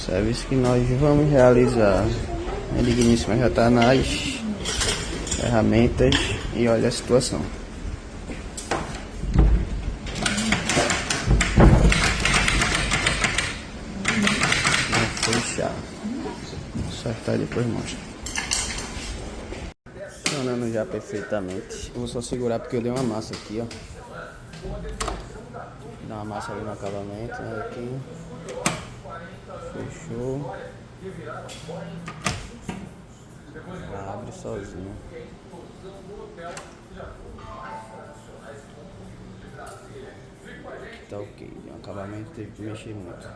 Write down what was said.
Serviço que nós vamos realizar. A digníssima já está nas ferramentas e olha a situação. Vou fechar. Acertar e depois mostro. Funcionando já perfeitamente. Eu vou só segurar porque eu dei uma massa aqui, ó. Dá uma massa ali no acabamento, né? Aqui. Fechou. Abre sozinho. Tá ok. O acabamento teve que mexer muito.